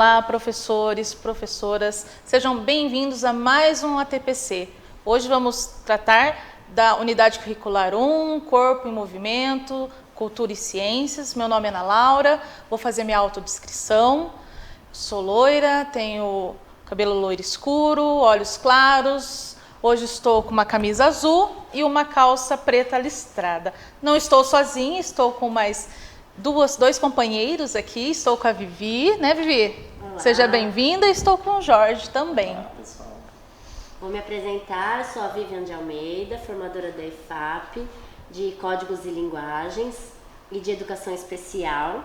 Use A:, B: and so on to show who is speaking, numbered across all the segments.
A: Olá, professores, professoras, sejam bem-vindos a mais um ATPC. Hoje vamos tratar da unidade curricular 1, Corpo em Movimento, Cultura e Ciências. Meu nome é Ana Laura, vou fazer minha autodescrição. Sou loira, tenho cabelo loiro escuro, olhos claros. Hoje estou com uma camisa azul e uma calça preta listrada. Não estou sozinha, estou com mais dois companheiros aqui. Estou com a Vivi, né, Vivi?
B: Olá.
A: Seja bem-vinda. Estou com o Jorge também.
C: Olá, pessoal.
B: Vou me apresentar, sou a Vivian de Almeida, formadora da EFAP, de Códigos e Linguagens e de Educação Especial.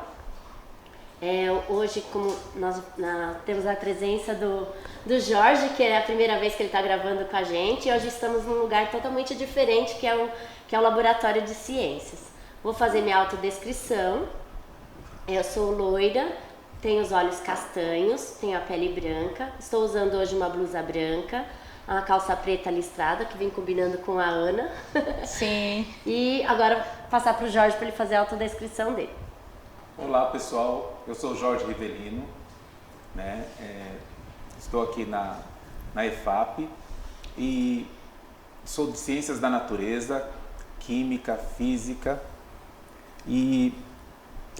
B: Hoje, como nós temos a presença do Jorge, que é a primeira vez que ele está gravando com a gente, e hoje estamos num lugar totalmente diferente, que é o Laboratório de Ciências. Vou fazer minha autodescrição. Eu sou loira, tenho os olhos castanhos, tenho a pele branca, estou usando hoje uma blusa branca, uma calça preta listrada, que vem combinando com a Ana.
A: Sim.
B: E agora passar para o Jorge para ele fazer a autodescrição dele.
C: Olá, pessoal. Eu sou o Jorge Rivelino, né? Estou aqui na EFAP e sou de Ciências da Natureza, Química, Física, e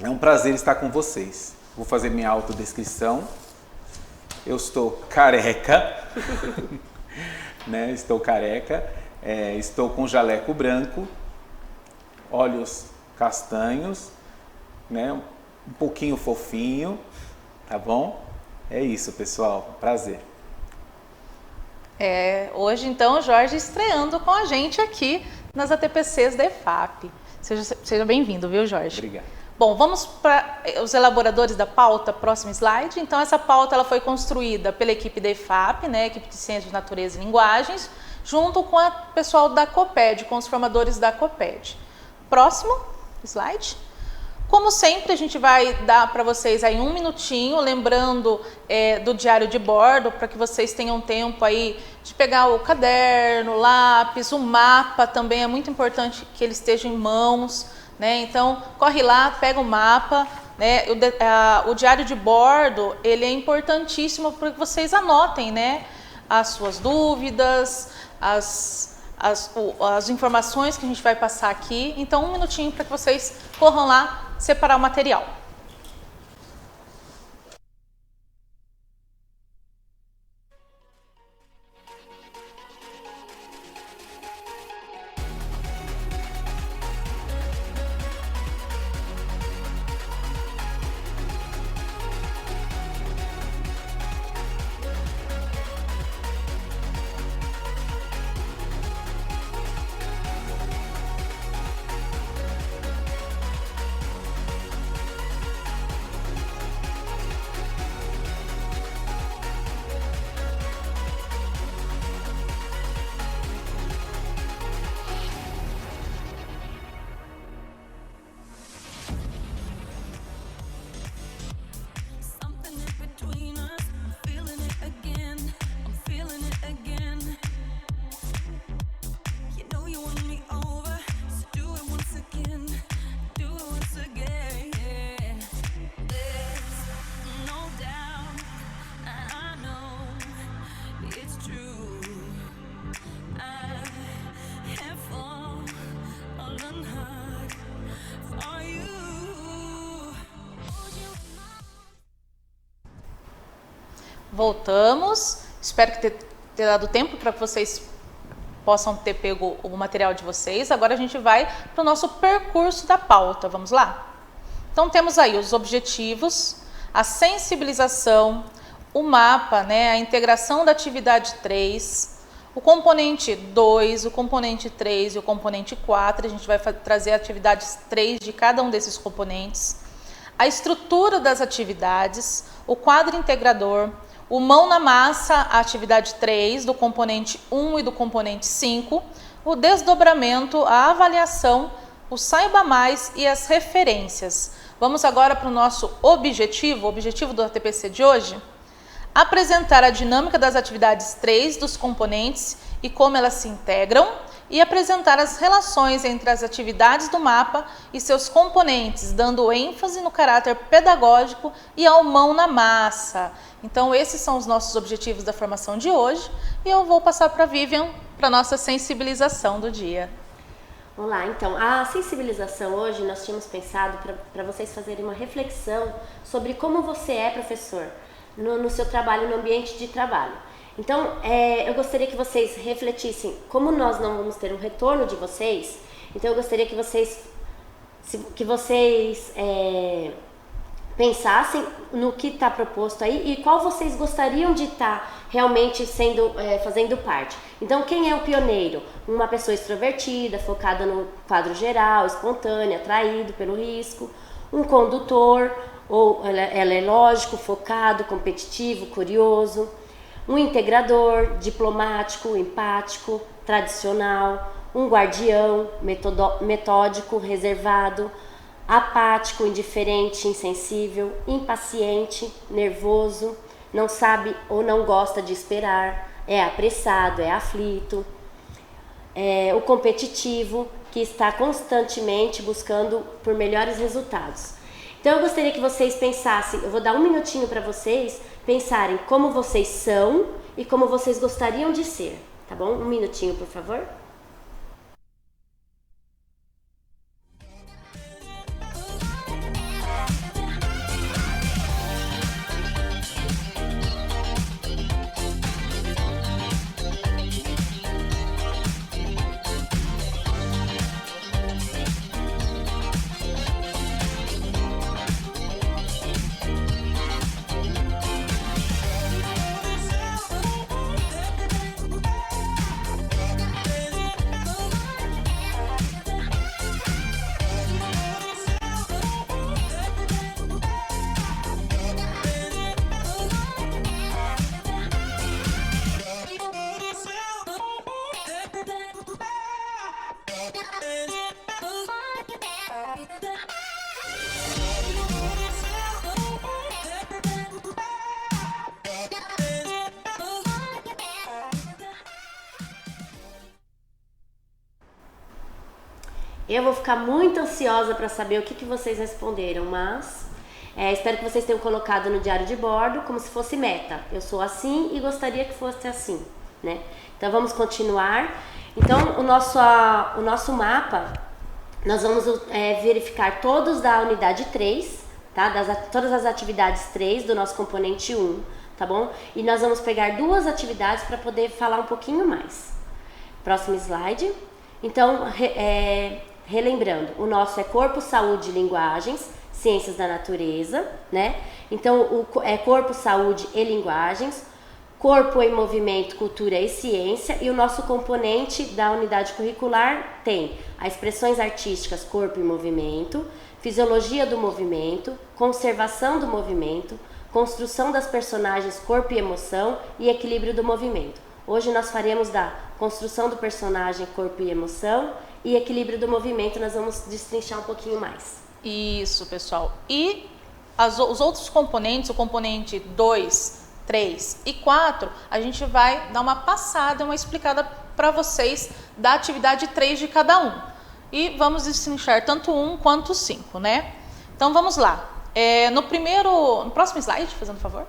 C: é um prazer estar com vocês. Vou fazer minha autodescrição. Eu estou careca, né? Estou careca, estou com jaleco branco, olhos castanhos, né? Um pouquinho fofinho, tá bom? É isso, pessoal. Prazer.
A: Hoje, então, o Jorge estreando com a gente aqui nas ATPCs da EFAP. Seja bem-vindo, viu, Jorge?
C: Obrigado.
A: Bom, vamos para os elaboradores da pauta, próximo slide. Então, essa pauta ela foi construída pela equipe da EFAP, né, equipe de Ciências de Natureza e Linguagens, junto com o pessoal da COPED, com os formadores da COPED. Próximo slide. Como sempre, a gente vai dar para vocês aí um minutinho, lembrando do diário de bordo, para que vocês tenham tempo aí de pegar o caderno, lápis, o mapa também é muito importante que ele esteja em mãos, né? Então, corre lá, pega o mapa, né? O diário de bordo, ele é importantíssimo para que vocês anotem, né, as suas dúvidas, as informações que a gente vai passar aqui. Então, um minutinho para que vocês corram lá separar o material. Voltamos. Espero que tenha dado tempo para que vocês possam ter pego o material de vocês. Agora a gente vai para o nosso percurso da pauta. Vamos lá? Então temos aí os objetivos, a sensibilização, o mapa, né, a integração da atividade 3, o componente 2, o componente 3 e o componente 4. A gente vai trazer atividades 3 de cada um desses componentes. A estrutura das atividades, o quadro integrador, o mão na massa, a atividade 3, do componente 1 e do componente 5, o desdobramento, a avaliação, o saiba mais e as referências. Vamos agora para o nosso objetivo, o objetivo do ATPC de hoje. Apresentar a dinâmica das atividades 3 dos componentes e como elas se integram e apresentar as relações entre as atividades do mapa e seus componentes, dando ênfase no caráter pedagógico e ao mão na massa. Então, esses são os nossos objetivos da formação de hoje e eu vou passar para a Vivian para a nossa sensibilização do dia.
B: Olá, então, a sensibilização hoje nós tínhamos pensado para vocês fazerem uma reflexão sobre como você é professor no seu trabalho, no ambiente de trabalho. Então, eu gostaria que vocês refletissem, como nós não vamos ter um retorno de vocês, então eu gostaria que vocês pensassem no que está proposto aí e qual vocês gostariam de estar realmente fazendo parte. Então, quem é o pioneiro? Uma pessoa extrovertida, focada no quadro geral, espontânea, atraído pelo risco. Um condutor, ou ela é lógico, focado, competitivo, curioso. Um integrador, diplomático, empático, tradicional. Um guardião, metódico, reservado. Apático, indiferente, insensível, impaciente, nervoso, não sabe ou não gosta de esperar, é apressado, é aflito. O competitivo, que está constantemente buscando por melhores resultados. Então eu gostaria que vocês pensassem, eu vou dar um minutinho para vocês pensarem como vocês são e como vocês gostariam de ser, tá bom? Um minutinho, por favor. Eu vou ficar muito ansiosa para saber o que vocês responderam, mas espero que vocês tenham colocado no diário de bordo como se fosse meta. Eu sou assim e gostaria que fosse assim, né? Então vamos continuar. Então o nosso mapa, nós vamos verificar todos da unidade 3, tá? Todas as atividades 3 do nosso componente 1, tá bom? E nós vamos pegar 2 atividades para poder falar um pouquinho mais. Próximo slide. Então, relembrando, o nosso é Corpo, Saúde e Linguagens, Ciências da Natureza, né? Então, é Corpo, Saúde e Linguagens, Corpo em Movimento, Cultura e Ciência, e o nosso componente da unidade curricular tem as expressões artísticas Corpo e Movimento, Fisiologia do Movimento, Conservação do Movimento, Construção das Personagens Corpo e Emoção e Equilíbrio do Movimento. Hoje nós faremos da construção do personagem Corpo e Emoção e equilíbrio do movimento, nós vamos destrinchar um pouquinho mais.
A: Isso, pessoal. E os outros componentes, o componente 2, 3 e 4, a gente vai dar uma passada, uma explicada para vocês da atividade 3 de cada um. E vamos destrinchar tanto 1 quanto 5, né? Então vamos lá. No próximo slide, fazendo favor.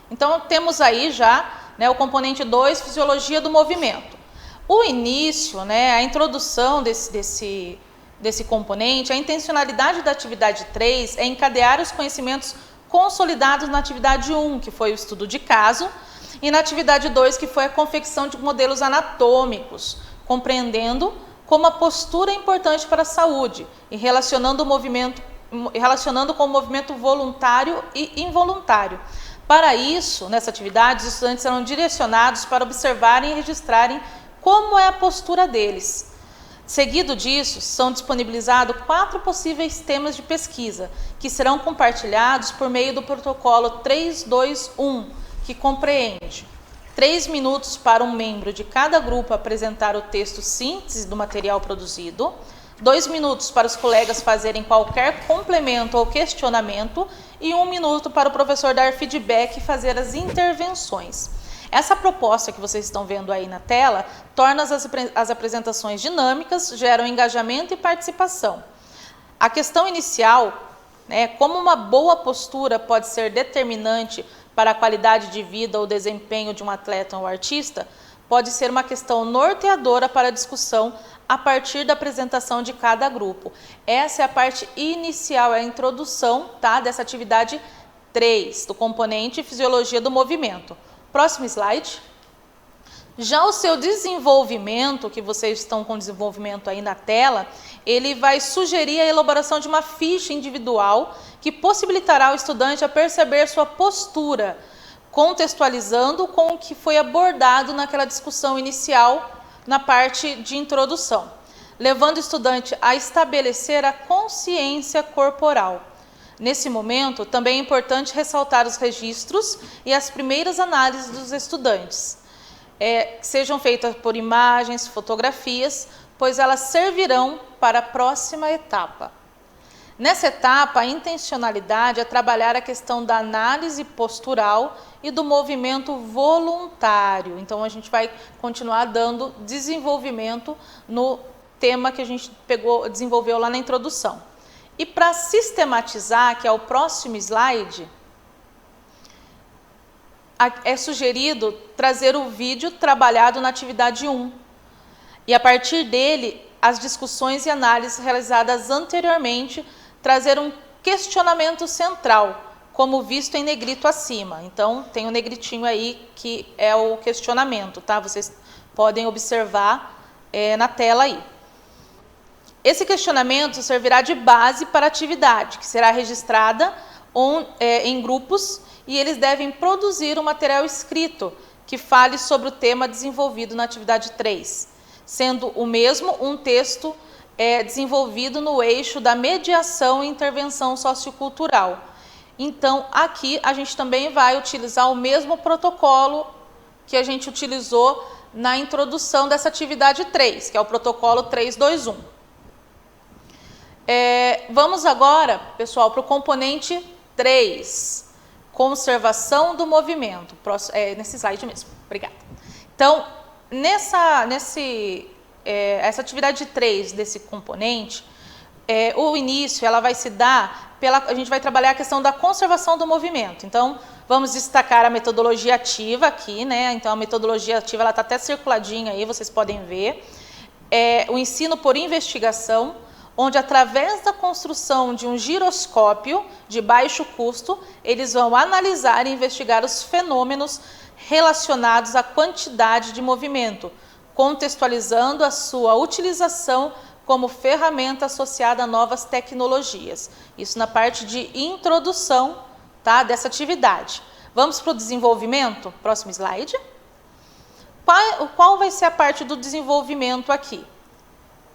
A: Então temos aí já, né, o componente 2, Fisiologia do Movimento. O início, né, a introdução desse componente, a intencionalidade da atividade 3 é encadear os conhecimentos consolidados na atividade 1, que foi o estudo de caso, e na atividade 2, que foi a confecção de modelos anatômicos, compreendendo como a postura é importante para a saúde e relacionando com o movimento voluntário e involuntário. Para isso, nessa atividade, os estudantes serão direcionados para observarem e registrarem como é a postura deles. Seguido disso, são disponibilizados 4 possíveis temas de pesquisa, que serão compartilhados por meio do protocolo 321, que compreende 3 minutos para um membro de cada grupo apresentar o texto síntese do material produzido, 2 minutos para os colegas fazerem qualquer complemento ou questionamento e 1 minuto para o professor dar feedback e fazer as intervenções. Essa proposta que vocês estão vendo aí na tela torna as apresentações dinâmicas, geram engajamento e participação. A questão inicial, né, como uma boa postura pode ser determinante para a qualidade de vida ou desempenho de um atleta ou artista, pode ser uma questão norteadora para a discussão a partir da apresentação de cada grupo. Essa é a parte inicial, é a introdução, tá, dessa atividade 3, do componente Fisiologia do Movimento. Próximo slide. Já o seu desenvolvimento, que vocês estão com desenvolvimento aí na tela, ele vai sugerir a elaboração de uma ficha individual que possibilitará ao estudante a perceber sua postura, contextualizando com o que foi abordado naquela discussão inicial na parte de introdução, levando o estudante a estabelecer a consciência corporal. Nesse momento, também é importante ressaltar os registros e as primeiras análises dos estudantes, sejam feitas por imagens, fotografias, pois elas servirão para a próxima etapa. Nessa etapa, a intencionalidade é trabalhar a questão da análise postural e do movimento voluntário. Então, a gente vai continuar dando desenvolvimento no tema que a gente desenvolveu lá na introdução. E para sistematizar, que é o próximo slide, é sugerido trazer o vídeo trabalhado na atividade 1. E a partir dele, as discussões e análises realizadas anteriormente, trazer um questionamento central, como visto em negrito acima. Então, tem um negritinho aí que é o questionamento, tá? Vocês podem observar na tela aí. Esse questionamento servirá de base para a atividade, que será registrada em grupos, e eles devem produzir um material escrito que fale sobre o tema desenvolvido na atividade 3, sendo o mesmo um texto desenvolvido no eixo da mediação e intervenção sociocultural. Então, aqui a gente também vai utilizar o mesmo protocolo que a gente utilizou na introdução dessa atividade 3, que é o protocolo 321. Vamos agora, pessoal, para o componente 3, conservação do movimento. Nesse slide mesmo, obrigada. Então, essa atividade 3 desse componente, o início ela vai se dar, a gente vai trabalhar a questão da conservação do movimento. Então, vamos destacar a metodologia ativa aqui, né? Então, a metodologia ativa ela está até circuladinha aí, vocês podem ver. O ensino por investigação, onde através da construção de um giroscópio de baixo custo, eles vão analisar e investigar os fenômenos relacionados à quantidade de movimento, contextualizando a sua utilização como ferramenta associada a novas tecnologias. Isso na parte de introdução, tá, dessa atividade. Vamos para o desenvolvimento? Próximo slide. Qual vai ser a parte do desenvolvimento aqui?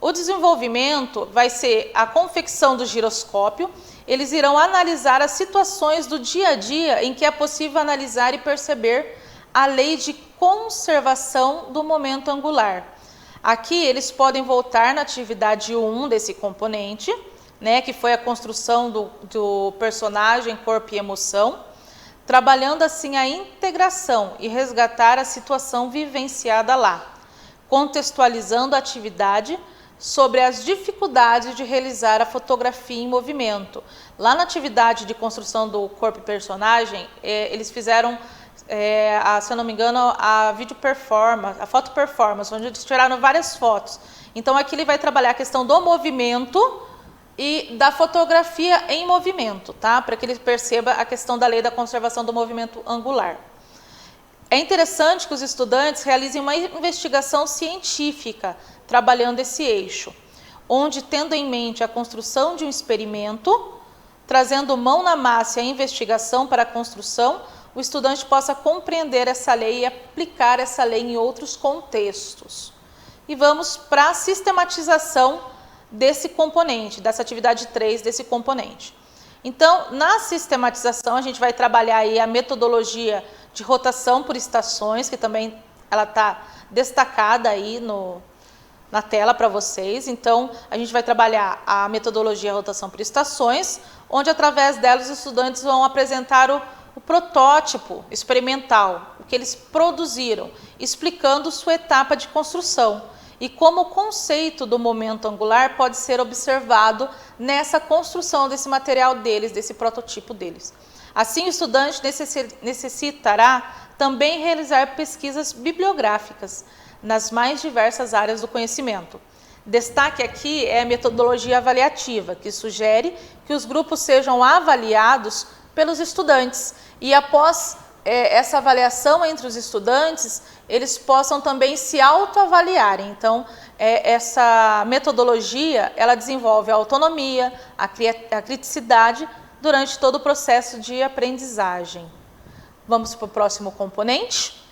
A: O desenvolvimento vai ser a confecção do giroscópio. Eles irão analisar as situações do dia a dia em que é possível analisar e perceber a lei de conservação do momento angular. Aqui eles podem voltar na atividade 1 desse componente, né, que foi a construção do personagem, corpo e emoção, trabalhando assim a integração e resgatar a situação vivenciada lá, contextualizando a atividade sobre as dificuldades de realizar a fotografia em movimento. Lá na atividade de construção do corpo e personagem, eles fizeram, se eu não me engano, a vídeo performance, a foto performance, onde eles tiraram várias fotos. Então aqui ele vai trabalhar a questão do movimento e da fotografia em movimento, tá? Para que ele perceba a questão da lei da conservação do movimento angular. É interessante que os estudantes realizem uma investigação científica, trabalhando esse eixo, onde, tendo em mente a construção de um experimento, trazendo mão na massa e a investigação para a construção, o estudante possa compreender essa lei e aplicar essa lei em outros contextos. E vamos para a sistematização desse componente, dessa atividade 3 desse componente. Então, na sistematização, a gente vai trabalhar aí a metodologia de rotação por estações, que também ela está destacada aí na tela para vocês. Então, a gente vai trabalhar a metodologia rotação por estações, onde através delas os estudantes vão apresentar o protótipo experimental, o que eles produziram, explicando sua etapa de construção e como o conceito do momento angular pode ser observado nessa construção desse material deles, desse protótipo deles. Assim, o estudante necessitará também realizar pesquisas bibliográficas nas mais diversas áreas do conhecimento. Destaque aqui é a metodologia avaliativa, que sugere que os grupos sejam avaliados pelos estudantes e após essa avaliação entre os estudantes, eles possam também se autoavaliarem. Então, essa metodologia, ela desenvolve a autonomia, a criticidade durante todo o processo de aprendizagem. Vamos para o próximo componente.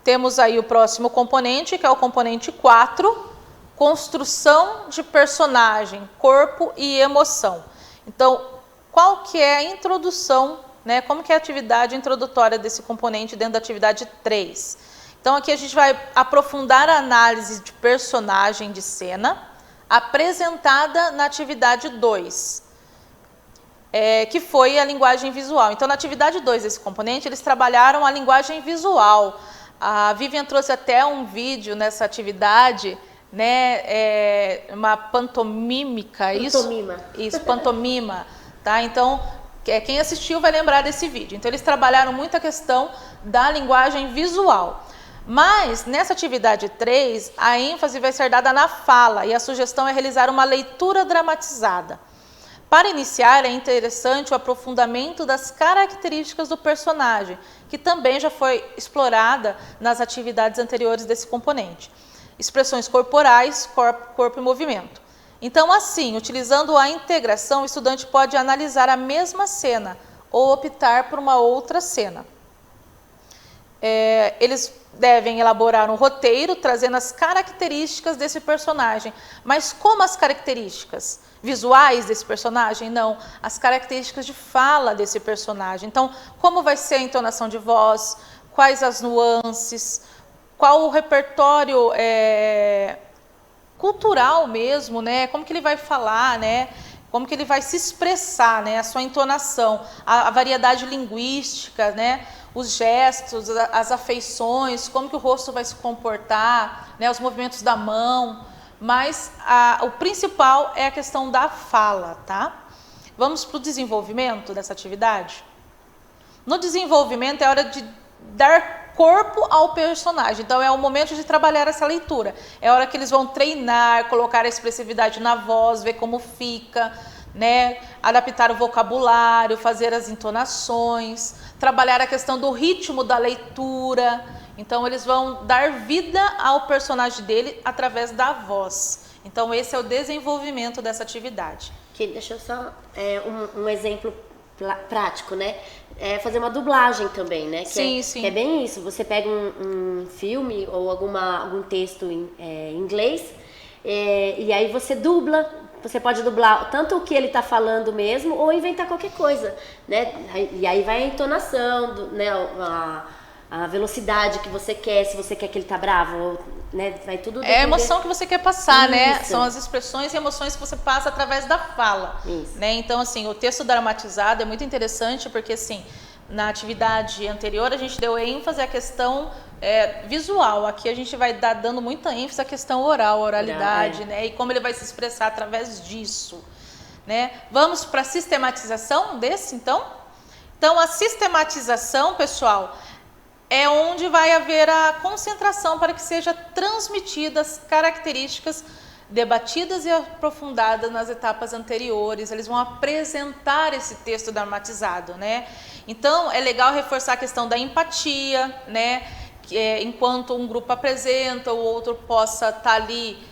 A: Temos aí o próximo componente, que é o componente 4, construção de personagem, corpo e emoção. Então, qual que é a introdução, né? Como que é a atividade introdutória desse componente dentro da atividade 3? Então, aqui a gente vai aprofundar a análise de personagem de cena apresentada na atividade 2, que foi a linguagem visual. Então, na atividade 2 desse componente, eles trabalharam a linguagem visual. A Vivian trouxe até um vídeo nessa atividade, né, uma pantomímica,
B: Pantomima.
A: Isso, pantomima, tá? Então, quem assistiu vai lembrar desse vídeo. Então, eles trabalharam muito a questão da linguagem visual. Mas, nessa atividade 3, a ênfase vai ser dada na fala e a sugestão é realizar uma leitura dramatizada. Para iniciar, é interessante o aprofundamento das características do personagem, que também já foi explorada nas atividades anteriores desse componente. Expressões corporais, corpo e movimento. Então, assim, utilizando a integração, o estudante pode analisar a mesma cena ou optar por uma outra cena. Eles devem elaborar um roteiro trazendo as características desse personagem. Mas como as características visuais desse personagem? Não, as características de fala desse personagem. Então, como vai ser a entonação de voz, quais as nuances, qual o repertório cultural mesmo, né? Como que ele vai falar, né? Como que ele vai se expressar, né? A sua entonação, a variedade linguística, né? Os gestos, as afeições, como que o rosto vai se comportar, né? Os movimentos da mão. Mas o principal é a questão da fala, tá? Vamos para o desenvolvimento dessa atividade? No desenvolvimento é hora de dar corpo ao personagem. Então, é o momento de trabalhar essa leitura. É a hora que eles vão treinar, colocar a expressividade na voz, ver como fica, né? Adaptar o vocabulário, fazer as entonações, trabalhar a questão do ritmo da leitura. Então, eles vão dar vida ao personagem dele através da voz. Então, esse é o desenvolvimento dessa atividade.
B: Deixa eu só um exemplo prático, né? Fazer uma dublagem também, né?
A: Sim.
B: Que é bem isso. Você pega um filme ou algum texto em inglês e aí você dubla. Você pode dublar tanto o que ele está falando mesmo ou inventar qualquer coisa, né? E aí vai a entonação, né? A velocidade que você quer, se você quer que ele tá bravo, né? Vai tudo depender.
A: É a emoção que você quer passar,
B: Isso.
A: né? São as expressões e emoções que você passa através da fala.
B: Isso.
A: Né? Então, assim, o texto dramatizado é muito interessante porque, assim, na atividade anterior a gente deu ênfase à questão visual. Aqui a gente vai dando muita ênfase à questão oral, oralidade, né? E como ele vai se expressar através disso, né? Vamos para a sistematização desse, então? Então, a sistematização, pessoal, é onde vai haver a concentração para que seja transmitidas características debatidas e aprofundadas nas etapas anteriores. Eles vão apresentar esse texto dramatizado, né? Então, é legal reforçar a questão da empatia, né? Enquanto um grupo apresenta, o outro possa estar ali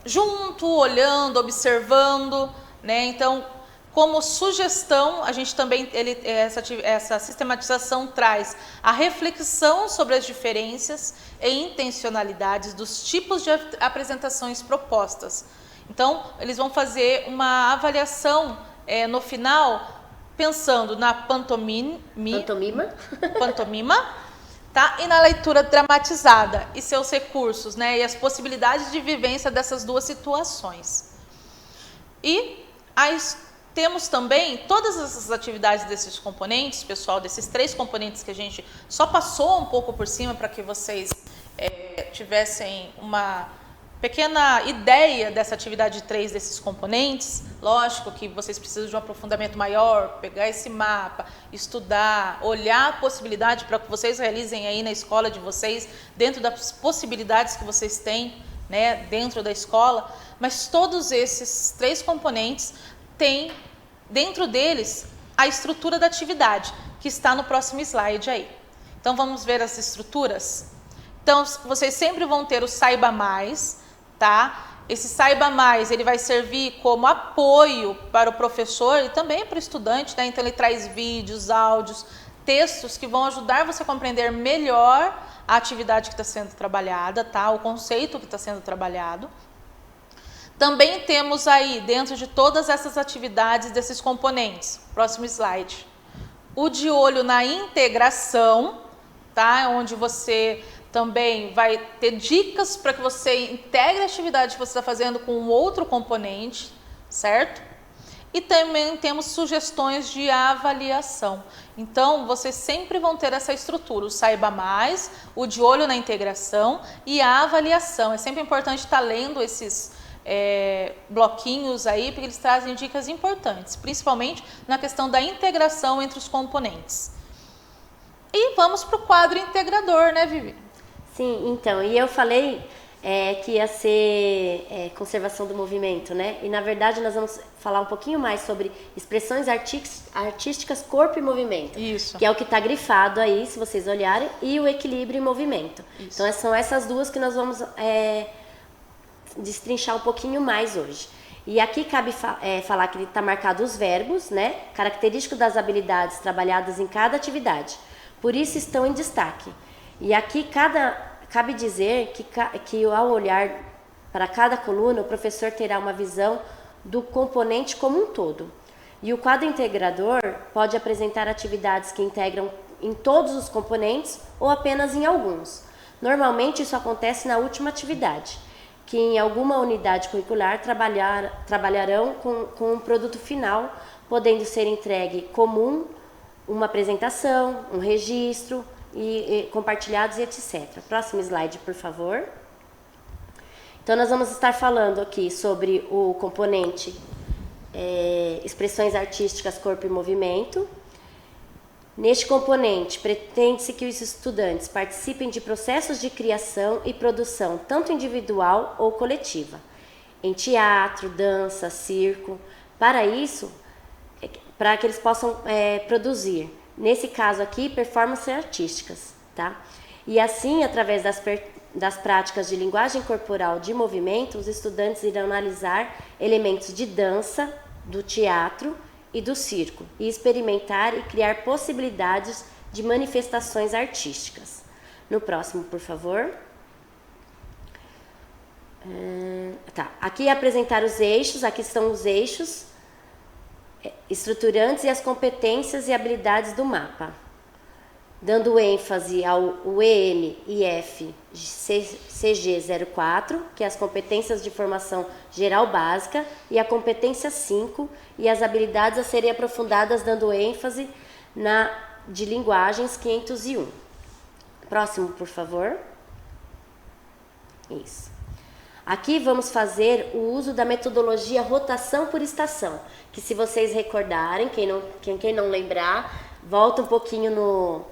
A: junto, olhando, observando, né? Então, como sugestão, a gente também, essa sistematização traz a reflexão sobre as diferenças e intencionalidades dos tipos de apresentações propostas. Então, eles vão fazer uma avaliação no final, pensando na pantomima, tá? E na leitura dramatizada e seus recursos, né? E as possibilidades de vivência dessas duas situações. E temos também todas essas atividades desses componentes, pessoal, desses 3 componentes que a gente só passou um pouco por cima para que vocês tivessem uma pequena ideia dessa atividade 3 desses componentes. Lógico que vocês precisam de um aprofundamento maior, pegar esse mapa, estudar, olhar a possibilidade para que vocês realizem aí na escola de vocês, dentro das possibilidades que vocês têm, né, dentro da escola. Mas todos esses 3 componentes têm dentro deles a estrutura da atividade, que está no próximo slide aí. Então vamos ver as estruturas? Então vocês sempre vão ter o Saiba Mais, tá? Esse Saiba Mais, ele vai servir como apoio para o professor e também para o estudante, né? Então ele traz vídeos, áudios, textos que vão ajudar você a compreender melhor a atividade que está sendo trabalhada, tá? O conceito que está sendo trabalhado. Também temos aí, dentro de todas essas atividades, desses componentes, próximo slide, o de olho na integração, tá? Onde você também vai ter dicas para que você integre a atividade que você está fazendo com um outro componente, certo? E também temos sugestões de avaliação. Então, vocês sempre vão ter essa estrutura, o Saiba Mais, o de olho na integração e a avaliação. É sempre importante estar lendo esses bloquinhos aí, porque eles trazem dicas importantes, principalmente na questão da integração entre os componentes. E vamos para o quadro integrador, né, Vivi?
B: Sim, então, e eu falei que ia ser conservação do movimento, né? E na verdade nós vamos falar um pouquinho mais sobre expressões artísticas, corpo e movimento.
A: Isso.
B: Que é o que está grifado aí, se vocês olharem, e o equilíbrio e movimento. Isso. Então são essas duas que nós vamos destrinchar um pouquinho mais hoje. E aqui cabe falar que está marcado os verbos, né? Característico das habilidades trabalhadas em cada atividade. Por isso estão em destaque. E aqui cabe dizer que ao olhar para cada coluna, o professor terá uma visão do componente como um todo. E o quadro integrador pode apresentar atividades que integram em todos os componentes ou apenas em alguns. Normalmente isso acontece na última atividade, que em alguma unidade curricular trabalharão com um produto final, podendo ser entregue comum, uma apresentação, um registro, e compartilhados e etc. Próximo slide, por favor. Então, nós vamos estar falando aqui sobre o componente expressões artísticas, corpo e movimento. Neste componente, pretende-se que os estudantes participem de processos de criação e produção, tanto individual ou coletiva, em teatro, dança, circo. Para isso, para que eles possam produzir, nesse caso aqui, performances artísticas, tá? E assim, através das práticas de linguagem corporal de movimento, os estudantes irão analisar elementos de dança, do teatro e do circo, e experimentar e criar possibilidades de manifestações artísticas. No próximo, por favor. Aqui apresentar os eixos, aqui estão os eixos estruturantes e as competências e habilidades do mapa, dando ênfase ao EM-IF CG04, que é as competências de formação geral básica, e a competência 5 e as habilidades a serem aprofundadas, dando ênfase de linguagens 501. Próximo, por favor. Isso. Aqui vamos fazer o uso da metodologia rotação por estação, que se vocês recordarem, quem não lembrar, volta um pouquinho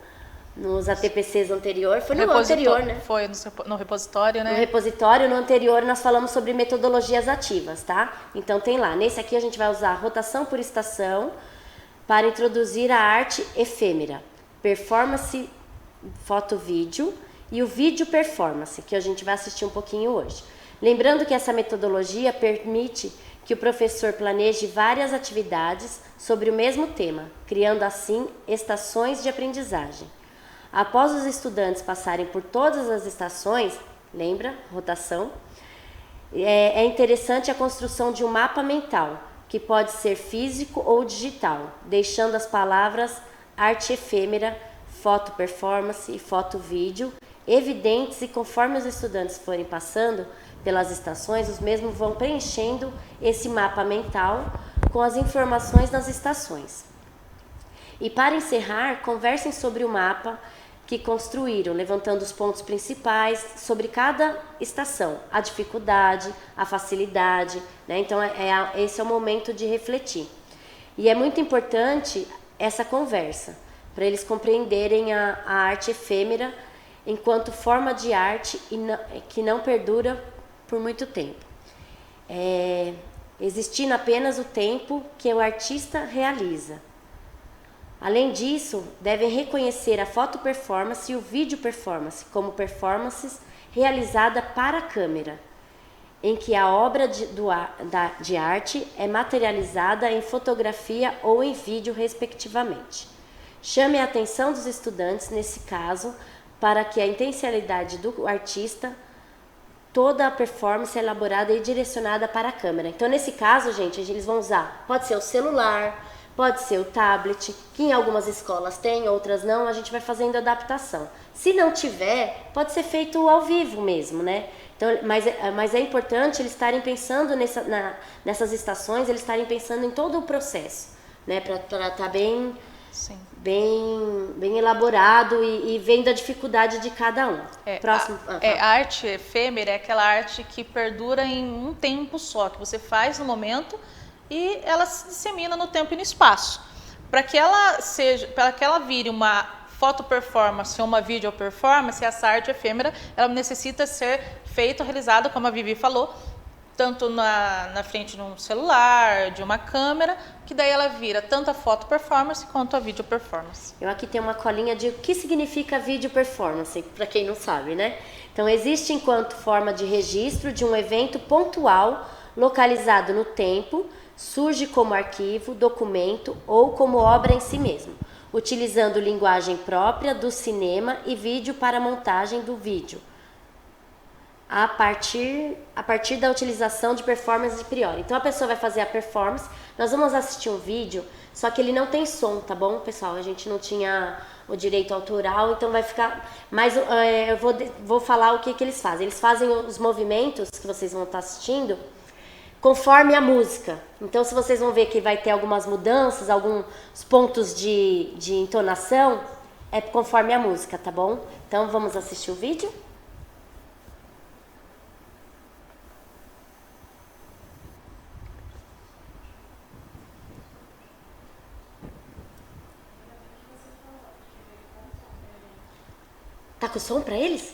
B: nos ATPCs anteriores. Foi no anterior, né?
A: Foi no repositório, né?
B: No repositório, no anterior, nós falamos sobre metodologias ativas, tá? Então tem lá. Nesse aqui a gente vai usar rotação por estação para introduzir a arte efêmera, performance foto-vídeo e o vídeo performance, que a gente vai assistir um pouquinho hoje. Lembrando que essa metodologia permite que o professor planeje várias atividades sobre o mesmo tema, criando assim estações de aprendizagem. Após os estudantes passarem por todas as estações, lembra? Rotação. É interessante a construção de um mapa mental, que pode ser físico ou digital, deixando as palavras arte efêmera, foto performance e foto vídeo evidentes, e conforme os estudantes forem passando pelas estações, os mesmos vão preenchendo esse mapa mental com as informações das estações. E para encerrar, conversem sobre o mapa que construíram, levantando os pontos principais sobre cada estação, a dificuldade, a facilidade, né? Então esse é o momento de refletir. E é muito importante essa conversa, para eles compreenderem a arte efêmera enquanto forma de arte que não perdura por muito tempo. Existindo apenas o tempo que o artista realiza. Além disso, devem reconhecer a foto performance e o vídeo performance como performances realizada para a câmera, em que a obra de arte é materializada em fotografia ou em vídeo, respectivamente. Chame a atenção dos estudantes, nesse caso, para que a intencionalidade do artista, toda a performance é elaborada e direcionada para a câmera. Então, nesse caso, gente, eles vão usar, pode ser o celular, pode ser o tablet, que em algumas escolas tem, outras não, a gente vai fazendo adaptação. Se não tiver, pode ser feito ao vivo mesmo, né? Então, mas é importante eles estarem pensando nessas estações, eles estarem pensando em todo o processo, né? Para estar bem elaborado e vendo a dificuldade de cada um. Próximo.
A: A arte efêmera é aquela arte que perdura em um tempo só, que você faz no momento e ela se dissemina no tempo e no espaço. Para que ela vire uma foto performance ou uma vídeo performance, essa arte efêmera, ela necessita ser realizada, como a Vivi falou, tanto na frente de um celular, de uma câmera, que daí ela vira tanto a foto performance quanto a vídeo performance.
B: Eu aqui tenho uma colinha de o que significa vídeo performance, para quem não sabe, né? Então, existe enquanto forma de registro de um evento pontual, localizado no tempo, surge como arquivo, documento ou como obra em si mesmo, utilizando linguagem própria do cinema e vídeo para a montagem do vídeo, a partir da utilização de performance a priori. Então a pessoa vai fazer a performance, nós vamos assistir um vídeo, só que ele não tem som, tá bom, pessoal? A gente não tinha o direito autoral, então vai ficar... Mas eu vou falar o que eles fazem. Eles fazem os movimentos que vocês vão estar assistindo conforme a música. Então, se vocês vão ver que vai ter algumas mudanças, alguns pontos de entonação, é conforme a música, tá bom? Então, vamos assistir o vídeo? Tá com som pra eles?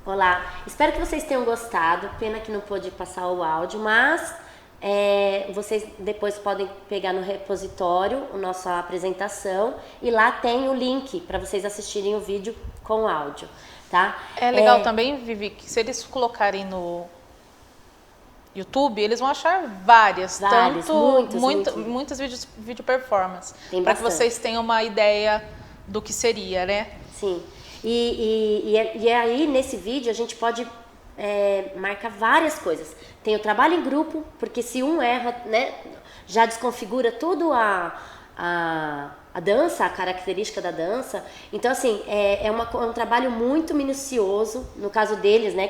B: Olá, espero que vocês tenham gostado. Pena que não pôde passar o áudio, mas vocês depois podem pegar no repositório a nossa apresentação e lá tem o link para vocês assistirem o vídeo com áudio, tá?
A: É legal também, Vivi, que se eles colocarem no YouTube, eles vão achar vários, muitos vídeo performance, para que vocês tenham uma ideia do que seria, né?
B: Sim. E aí, nesse vídeo, a gente pode marcar várias coisas. Tem o trabalho em grupo, porque se um erra, né, já desconfigura tudo a dança, a característica da dança. Então, assim, é um trabalho muito minucioso, no caso deles, né,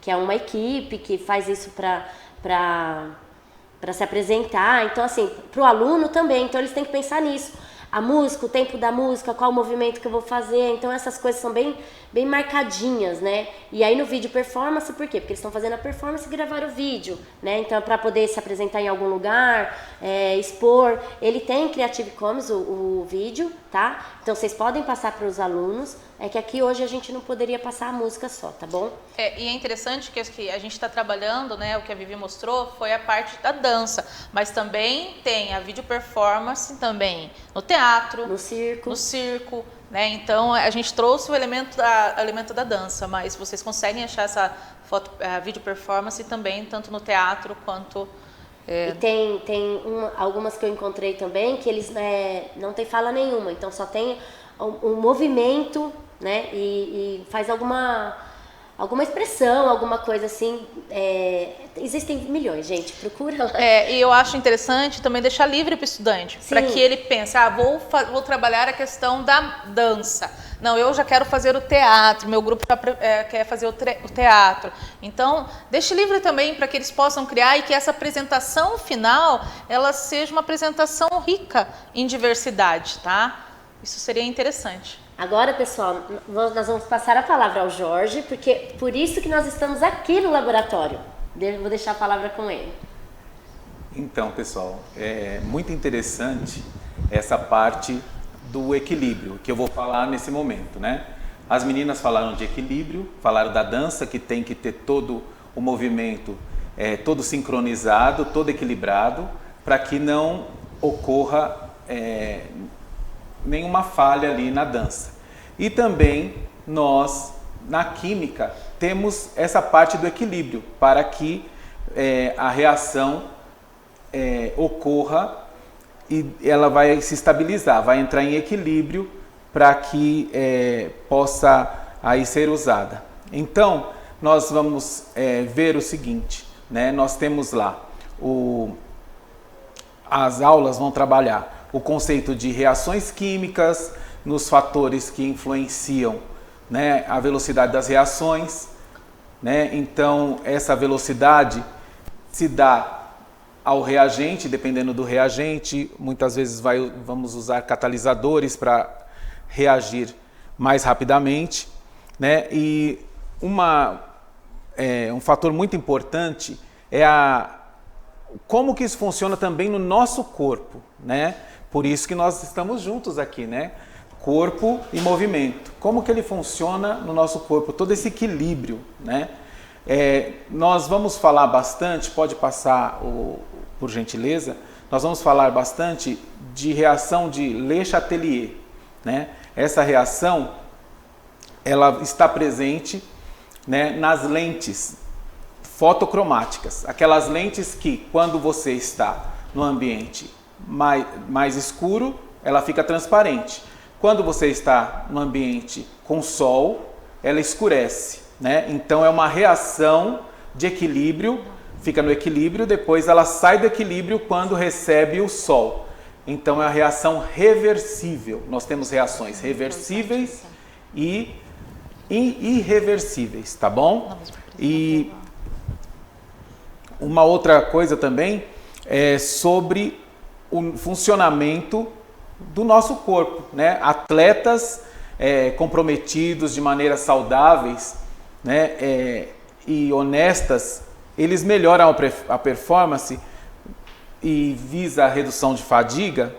B: que é uma equipe que faz isso para se apresentar. Então, assim, para o aluno também, então eles têm que pensar nisso. A música, o tempo da música, qual o movimento que eu vou fazer. Então essas coisas são bem marcadinhas, né? E aí no vídeo performance, por quê? Porque eles estão fazendo a performance e gravaram o vídeo, né? Então para poder se apresentar em algum lugar, expor. Ele tem Creative Commons, o vídeo, tá? Então vocês podem passar para os alunos. É que aqui hoje a gente não poderia passar a música só, tá bom?
A: E é interessante que a gente está trabalhando, né? O que a Vivi mostrou foi a parte da dança, mas também tem a vídeo performance também no teatro,
B: no circo,
A: né? Então a gente trouxe o elemento da dança, mas vocês conseguem achar essa vídeo performance também tanto no teatro quanto
B: E tem algumas que eu encontrei também que eles não tem fala nenhuma, então só tem um movimento, né? E faz alguma expressão, alguma coisa assim. Existem milhões, gente, procura lá.
A: E eu acho interessante também deixar livre para o estudante, para que ele pense, vou trabalhar a questão da dança. Não, eu já quero fazer o teatro, meu grupo quer fazer o teatro. Então, deixe livre também para que eles possam criar e que essa apresentação final, ela seja uma apresentação rica em diversidade, tá? Isso seria interessante.
B: Agora, pessoal, nós vamos passar a palavra ao Jorge, porque por isso que nós estamos aqui no laboratório. Vou deixar a palavra com ele.
C: Então, pessoal, é muito interessante essa parte do equilíbrio que eu vou falar nesse momento, né? As meninas falaram de equilíbrio, falaram da dança que tem que ter todo o movimento todo sincronizado, todo equilibrado, para que não ocorra nenhuma falha ali na dança. E também nós, na química, temos essa parte do equilíbrio, para que a reação ocorra e ela vai se estabilizar, vai entrar em equilíbrio para que possa aí ser usada. Então, nós vamos ver o seguinte, né? Nós temos lá, as aulas vão trabalhar o conceito de reações químicas nos fatores que influenciam, né, a velocidade das reações, né? Então, essa velocidade se dá ao reagente, dependendo do reagente. Muitas vezes vamos usar catalisadores para reagir mais rapidamente, né? E um fator muito importante é como que isso funciona também no nosso corpo, né? Por isso que nós estamos juntos aqui, né? Corpo e movimento. Como que ele funciona no nosso corpo? Todo esse equilíbrio, né? Nós vamos falar bastante, pode passar por gentileza, nós vamos falar bastante de reação de Le Chatelier, né? Essa reação, ela está presente, né, nas lentes fotocromáticas, aquelas lentes que quando você está no ambiente mais escuro, ela fica transparente. Quando você está no ambiente com sol, ela escurece, né? Então é uma reação de equilíbrio, fica no equilíbrio, depois ela sai do equilíbrio quando recebe o sol. Então é a reação reversível. Nós temos reações reversíveis e irreversíveis, tá bom? E uma outra coisa também é sobre o funcionamento do nosso corpo, né? Atletas comprometidos de maneiras saudáveis, né, e honestas, eles melhoram a performance e visa a redução de fadiga,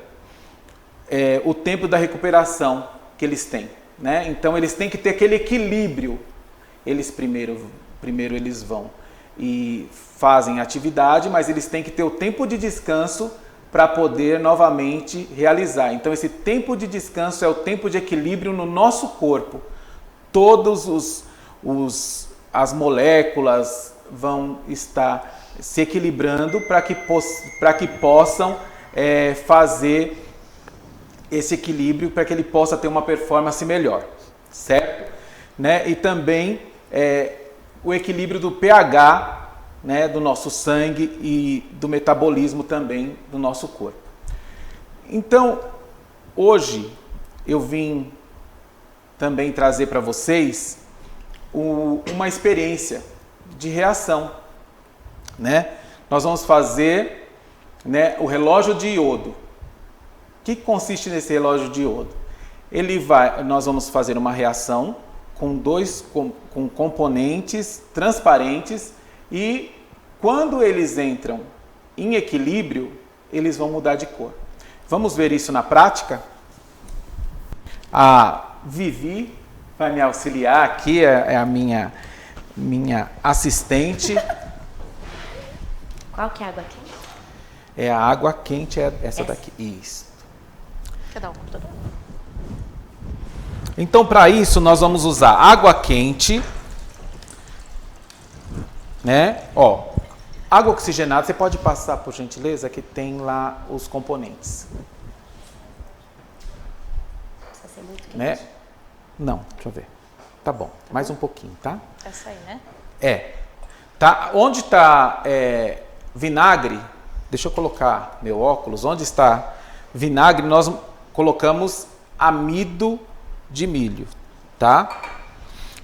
C: o tempo da recuperação que eles têm, né? Então eles têm que ter aquele equilíbrio eles primeiro eles vão e fazem atividade, mas eles têm que ter o tempo de descanso para poder novamente realizar. Então esse tempo de descanso é o tempo de equilíbrio no nosso corpo. Todos as moléculas vão estar se equilibrando para que possam fazer esse equilíbrio, para que ele possa ter uma performance melhor, certo? Né? E também o equilíbrio do pH, né, do nosso sangue e do metabolismo também do nosso corpo. Então, hoje eu vim também trazer para vocês uma experiência de reação, né? Nós vamos fazer, né, o relógio de iodo. O que consiste nesse relógio de iodo? Nós vamos fazer uma reação com componentes transparentes e quando eles entram em equilíbrio, eles vão mudar de cor. Vamos ver isso na prática? A Vivi vai me auxiliar aqui, é a minha assistente.
B: Qual que é a água quente?
C: É a água quente, é essa daqui. Isso.
A: Quer dar um computador?
C: Então, para isso, nós vamos usar água quente, né? Ó, água oxigenada, você pode passar, por gentileza, que tem lá os componentes.
B: Precisa ser muito quente.
C: Né? Não, deixa eu ver. Tá bom, mais um pouquinho, tá?
A: Essa aí, né?
C: Tá, onde está vinagre, deixa eu colocar meu óculos, onde está vinagre, nós colocamos amido de milho, tá?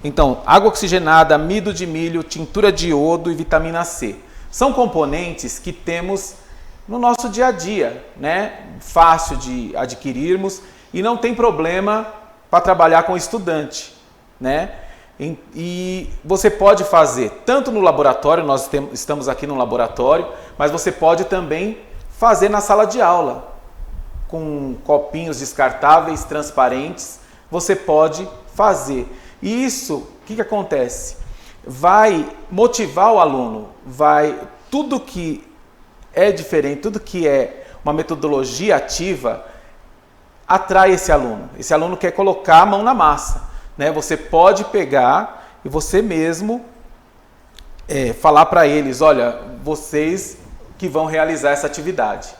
C: Então, água oxigenada, amido de milho, tintura de iodo e vitamina C. São componentes que temos no nosso dia a dia, né? Fácil de adquirirmos e não tem problema para trabalhar com estudante, né? E você pode fazer tanto no laboratório, nós estamos aqui no laboratório, mas você pode também fazer na sala de aula, com copinhos descartáveis, transparentes, você pode fazer. E isso, o que acontece? Vai motivar o aluno, tudo que é diferente, tudo que é uma metodologia ativa, atrai esse aluno. Esse aluno quer colocar a mão na massa, né? Você pode pegar e você mesmo falar para eles, olha, vocês que vão realizar essa atividade,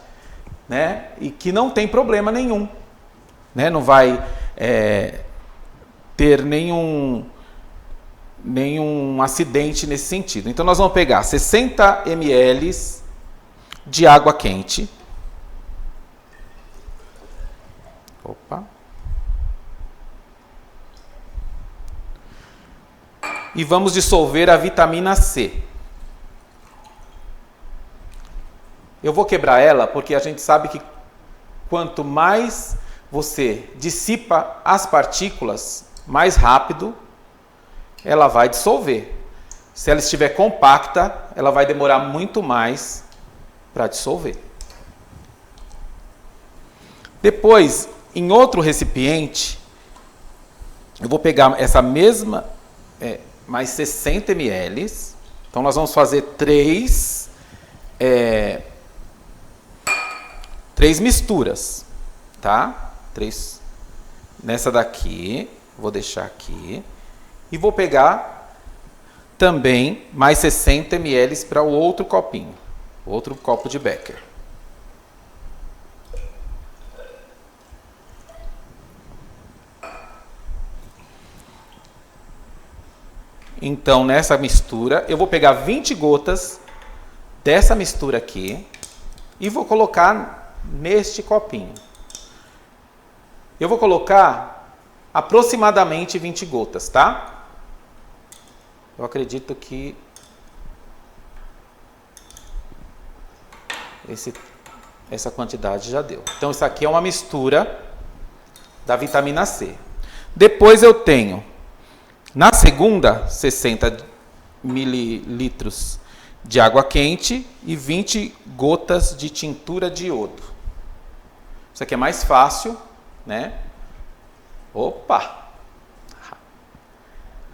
C: né? E que não tem problema nenhum, né? Não vai ter nenhum acidente nesse sentido. Então nós vamos pegar 60 ml de água quente. Opa. E vamos dissolver a vitamina C. Eu vou quebrar ela porque a gente sabe que quanto mais você dissipa as partículas, mais rápido ela vai dissolver. Se ela estiver compacta, ela vai demorar muito mais para dissolver. Depois, em outro recipiente, eu vou pegar essa mesma, mais 60 ml. Então, nós vamos fazer três misturas, tá? Três. Nessa daqui, vou deixar aqui. E vou pegar também mais 60 ml para o outro copinho, outro copo de Becker. Então, nessa mistura, eu vou pegar 20 gotas dessa mistura aqui e vou colocar neste copinho. Eu vou colocar aproximadamente 20 gotas, tá? Eu acredito que essa quantidade já deu. Então, isso aqui é uma mistura da vitamina C. Depois eu tenho, na segunda, 60 mililitros de água quente e 20 gotas de tintura de iodo. Isso aqui é mais fácil, né? Opa!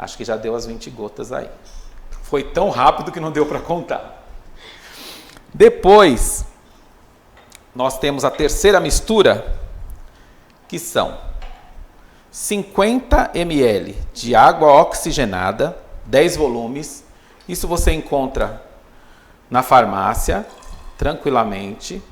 C: Acho que já deu as 20 gotas aí. Foi tão rápido que não deu para contar. Depois, nós temos a terceira mistura, que são 50 ml de água oxigenada, 10 volumes. Isso você encontra na farmácia, tranquilamente.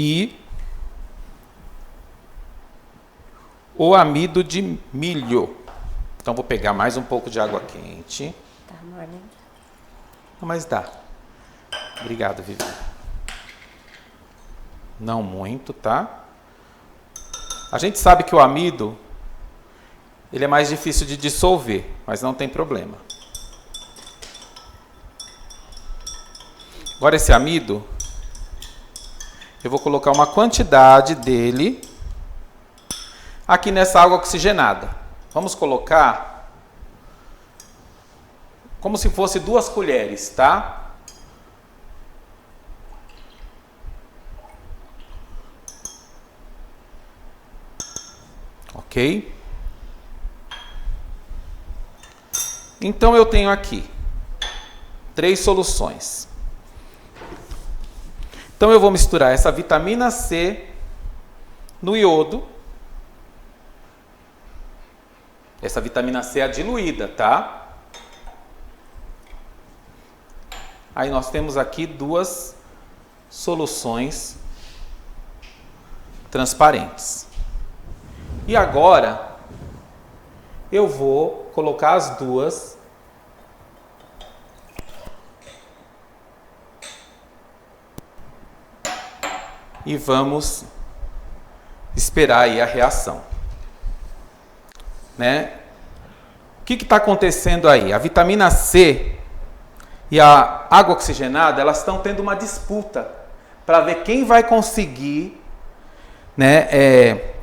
C: E o amido de milho. Então, vou pegar mais um pouco de água quente.
B: Tá morning.
C: Não, mas dá. Obrigado, Vivi. Não muito, tá? A gente sabe que o amido, ele é mais difícil de dissolver, mas não tem problema. Agora esse amido, eu vou colocar uma quantidade dele aqui nessa água oxigenada. Vamos colocar como se fosse 2 colheres, tá? Ok? Então eu tenho aqui 3 soluções. Então eu vou misturar essa vitamina C no iodo. Essa vitamina C é diluída, tá? Aí nós temos aqui 2 soluções transparentes. E agora eu vou colocar as 2 e vamos esperar aí a reação, né? O que está acontecendo aí? A vitamina C e a água oxigenada, elas estão tendo uma disputa para ver quem vai conseguir, né,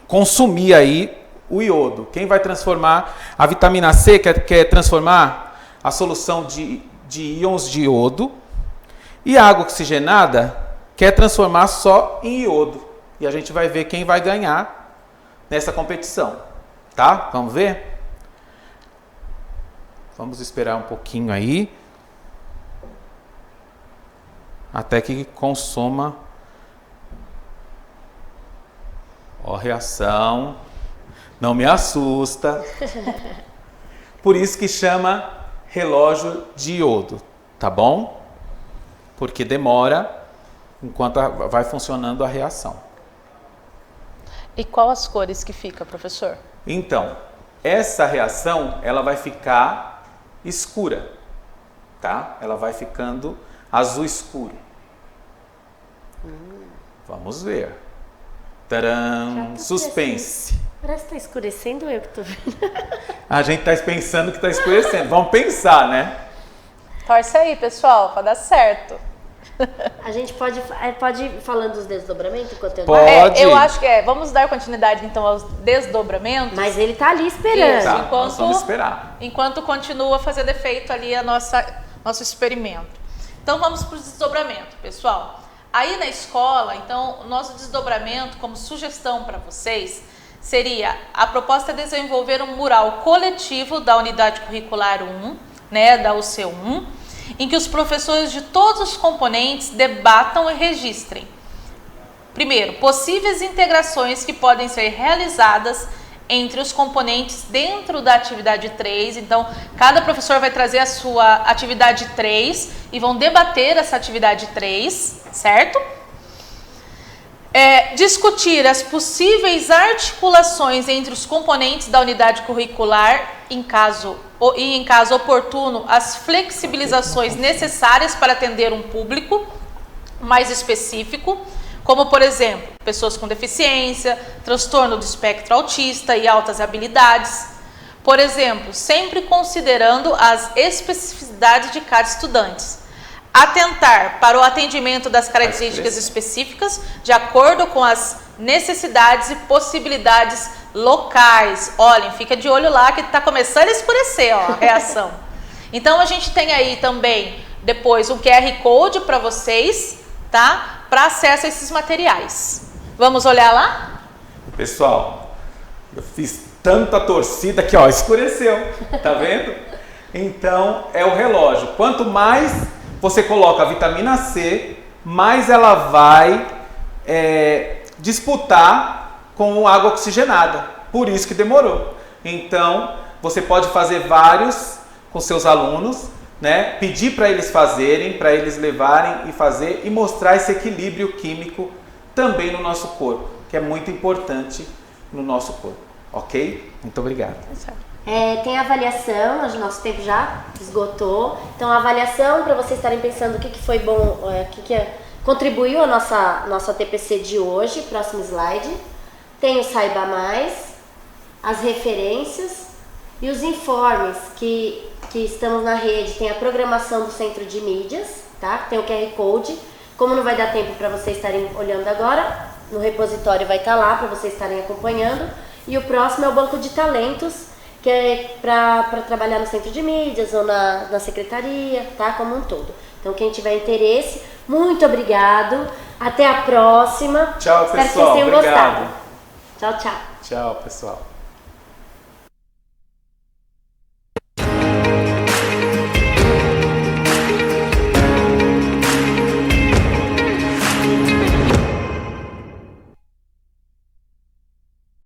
C: consumir aí o iodo. Quem vai transformar a vitamina C, quer transformar a solução de íons de iodo, e a água oxigenada quer transformar só em iodo. E a gente vai ver quem vai ganhar nessa competição. Tá? Vamos ver? Vamos esperar um pouquinho aí. Até que consuma. Ó, reação. Não me assusta. Por isso que chama relógio de iodo. Tá bom? Porque demora enquanto vai funcionando a reação.
A: E qual as cores que fica, professor?
C: Então, essa reação, ela vai ficar escura, tá? Ela vai ficando azul escuro. Vamos ver. Tcharam! Suspense.
B: Parece que tá escurecendo, eu que tô vendo.
C: A gente tá pensando que tá escurecendo. Vamos pensar, né?
A: Torce aí, pessoal, para dar certo.
B: A gente pode ir falando dos desdobramentos enquanto eu
C: Pode.
A: Eu acho que vamos dar continuidade então aos desdobramentos.
B: Mas ele tá ali esperando.
A: Isso,
C: Tá, nós vamos esperar.
A: Enquanto continua a fazer efeito ali nosso experimento. Então vamos para o desdobramento, pessoal. Aí na escola, então, o nosso desdobramento, como sugestão para vocês, seria a proposta é desenvolver um mural coletivo da unidade curricular 1, né, da UC1, em que os professores de todos os componentes debatam e registrem. Primeiro, possíveis integrações que podem ser realizadas entre os componentes dentro da atividade 3. Então, cada professor vai trazer a sua atividade 3 e vão debater essa atividade 3, certo? Discutir as possíveis articulações entre os componentes da unidade curricular, em caso oportuno, as flexibilizações necessárias para atender um público mais específico, como, por exemplo, pessoas com deficiência, transtorno do espectro autista e altas habilidades. Por exemplo, sempre considerando as especificidades de cada estudante. Atentar para o atendimento das características específicas de acordo com as necessidades e possibilidades locais. Olhem, fica de olho lá que está começando a escurecer, ó, a reação. Então a gente tem aí também depois um QR Code para vocês, tá? Para acesso a esses materiais. Vamos olhar lá?
C: Pessoal, eu fiz tanta torcida que, ó, escureceu, tá vendo? Então, é o relógio. Quanto mais você coloca a vitamina C, mais ela vai disputar com água oxigenada. Por isso que demorou. Então, você pode fazer vários com seus alunos, né? Pedir para eles fazerem, para eles levarem e fazer e mostrar esse equilíbrio químico também no nosso corpo, que é muito importante no nosso corpo, ok? Muito obrigado.
B: Tem a avaliação, o nosso tempo já esgotou. Então, a avaliação, para vocês estarem pensando o que foi bom, o que contribuiu a nossa TPC de hoje. Próximo slide. Tem o Saiba Mais, as referências e os informes que estamos na rede. Tem a programação do Centro de Mídias, tá? Tem o QR Code. Como não vai dar tempo para vocês estarem olhando agora, no repositório vai estar lá para vocês estarem acompanhando. E o próximo é o Banco de Talentos, que é para trabalhar no Centro de Mídias ou na secretaria, tá? Como um todo. Então, quem tiver interesse, muito obrigado. Até a próxima.
C: Tchau, pessoal.
B: Espero que vocês tenham
C: obrigado.
B: gostado. Tchau, tchau.
C: Tchau, pessoal.